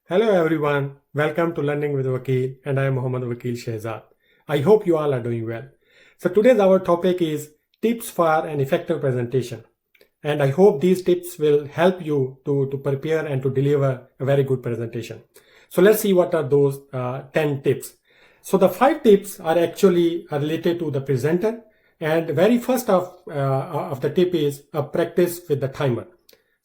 Hello everyone, welcome to Learning with Vakil and I am Mohammad Vakil Shehzad. I hope you all are doing well. So today's our topic is tips for an effective presentation. And I hope these tips will help you to prepare and to deliver a very good presentation. So let's see what are those 10 tips. So the 5 tips are actually related to the presenter. And the very first of the tip is practice with the timer.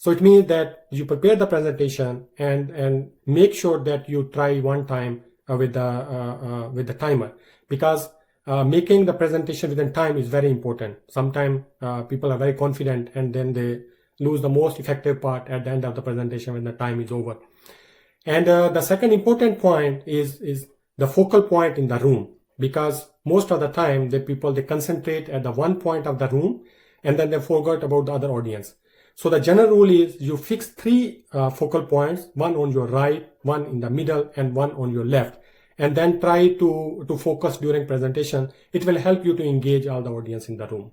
So it means that you prepare the presentation and make sure that you try one time with the timer, because making the presentation within time is very important. Sometimes people are very confident and then they lose the most effective part at the end of the presentation when the time is over. And the second important point is the focal point in the room, because most of the time the people, they concentrate at the one point of the room and then they forget about the other audience. So the general rule is you fix 3 focal points, one on your right, one in the middle, and one on your left. And then try to focus during presentation. It will help you to engage all the audience in the room.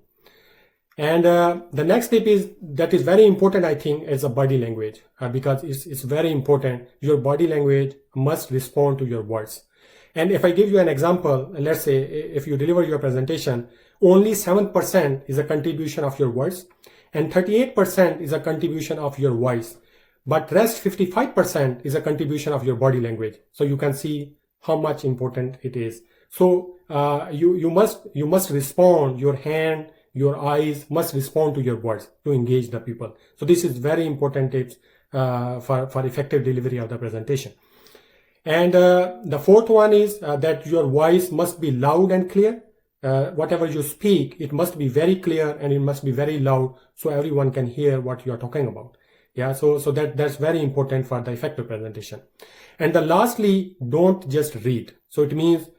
And the next tip is that is very important, I think, is a body language, because it's very important. Your body language must respond to your words. And if I give you an example, let's say if you deliver your presentation, only 7% is a contribution of your words and 38% is a contribution of your voice. But rest 55% is a contribution of your body language. So you can see how much important it is. So you must respond, your hand, your eyes must respond to your words to engage the people. So this is very important tips for effective delivery of the presentation. And the fourth one is that your voice must be loud and clear. Whatever you speak, it must be very clear and it must be very loud so everyone can hear what you are talking about. Yeah, so that's very important for the effective presentation. And the lastly, don't just read. So it means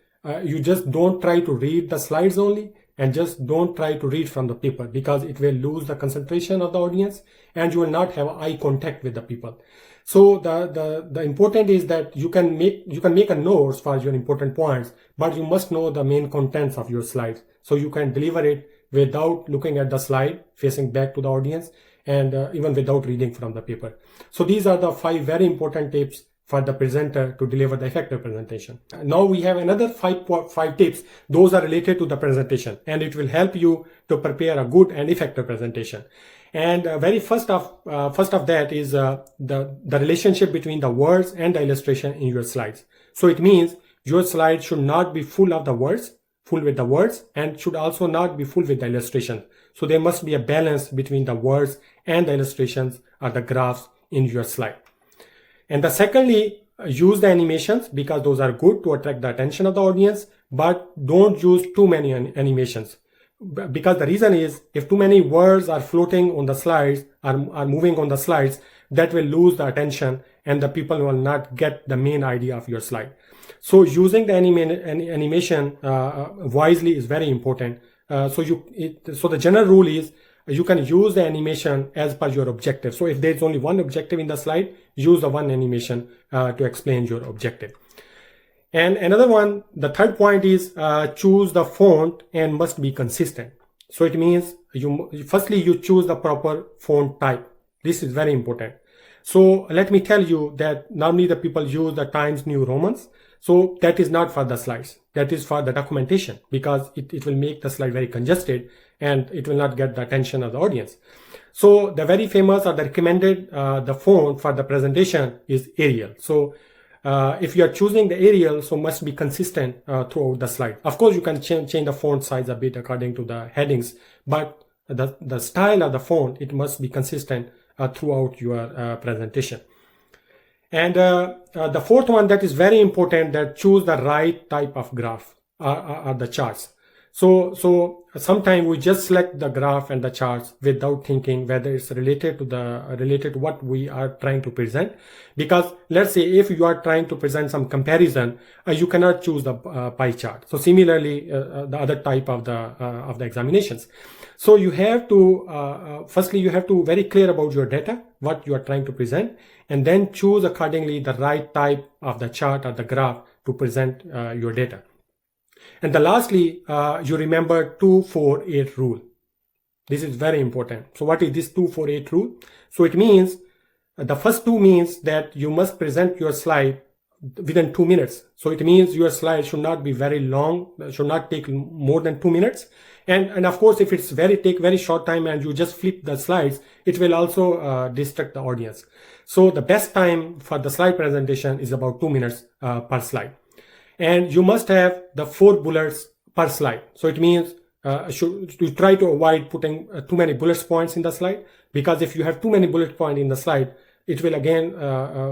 you just don't try to read the slides only, and just don't try to read from the paper, because it will lose the concentration of the audience and you will not have eye contact with the people. So the important is that you can make a notes for your important points, but you must know the main contents of your slides. So you can deliver it without looking at the slide, facing back to the audience, and even without reading from the paper. So these are the 5 very important tips for the presenter to deliver the effective presentation. Now we have another 5 tips. Those are related to the presentation and it will help you to prepare a good and effective presentation. And very first of that is the relationship between the words and the illustration in your slides. So it means your slide should not be full with the words, and should also not be full with the illustration. So there must be a balance between the words and the illustrations or the graphs in your slide. And the secondly, use the animations, because those are good to attract the attention of the audience, but don't use too many animations. Because the reason is, if too many words are floating on the slides, are moving on the slides, that will lose the attention and the people will not get the main idea of your slide. So using the animation wisely is very important. So the general rule is you can use the animation as per your objective. So if there's only one objective in the slide, use the one animation to explain your objective. And another one, the third point is choose the font and must be consistent. So it means firstly you choose the proper font type. This is very important. So let me tell you that normally the people use the Times New Romans. So that is not for the slides. That is for the documentation, because it will make the slide very congested and it will not get the attention of the audience. So the very famous or the recommended the font for the presentation is Arial. So if you are choosing the Arial, so must be consistent throughout the slide. Of course, you can change the font size a bit according to the headings, but the style of the font, it must be consistent throughout your presentation. And the fourth one that is very important, that choose the right type of graph or the charts. So sometimes we just select the graph and the charts without thinking whether it's related to what we are trying to present. Because let's say if you are trying to present some comparison, you cannot choose the pie chart. So similarly, the other type of the examinations. So you have to firstly you have to very clear about your data, what you are trying to present, and then choose accordingly the right type of the chart or the graph to present your data. And the lastly, you remember 2-4-8 rule. This is very important. So what is this 2-4-8 rule? So it means The first two means that you must present your slide within 2 minutes. So it means your slide should not be very long, should not take more than 2 minutes. And of course, if it's take very short time and you just flip the slides, it will also distract the audience. So the best time for the slide presentation is about 2 minutes per slide. And you must have the 4 bullets per slide. So it means you try to avoid putting too many bullet points in the slide, because if you have too many bullet points in the slide, it will again,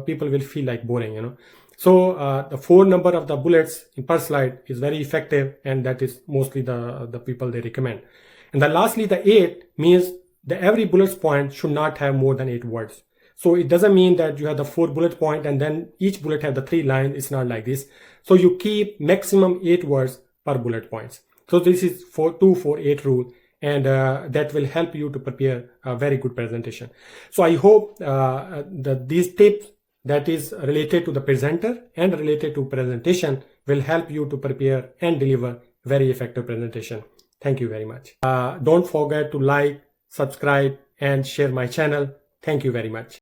people will feel like boring, you know. So the 4 number of the bullets per slide is very effective, and that is mostly the people they recommend. And then lastly, the 8 means that every bullet point should not have more than 8 words. So it doesn't mean that you have the 4 bullet point and then each bullet have the 3 lines. It's not like this. So you keep maximum 8 words per bullet points. So this is 2-4-8 rule, and that will help you to prepare a very good presentation. So I hope that these tips that is related to the presenter and related to presentation will help you to prepare and deliver very effective presentation. Thank you very much. Don't forget to like, subscribe, and share my channel. Thank you very much.